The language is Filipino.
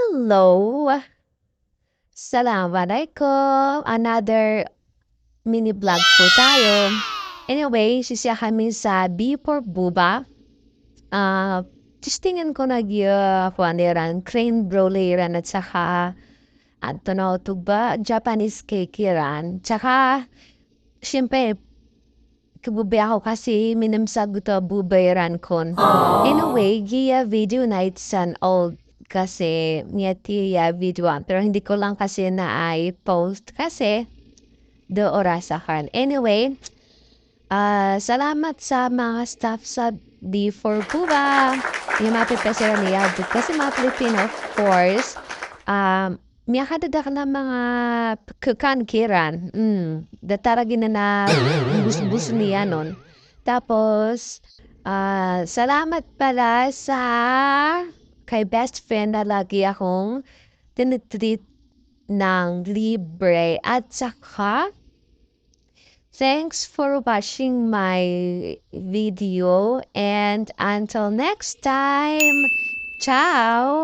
Hello! Assalamualaikum! Another mini vlog po tayo. Anyway, sisiya kami sa B for Buba. Testingan ko paniran crane broileran at saka tugba Japanese cake iran. Tsaka, siyempre, kabubi ako kasi minamsag ito bubayran kon. Anyway, video night san old kasi niya video pero hindi ko lang kasi na post kasi do orasahan. Anyway, salamat sa mga staff sa D4 Buba. Yung mga pipesera niya kasi mga Filipino, of course. Miyakadadak na mga kukankiran. Dataragin na bus-bus niya nun. Tapos, salamat pala sa kay best friend na lagi akong tinitreat ng libre. At saka, thanks for watching my video and until next time, ciao!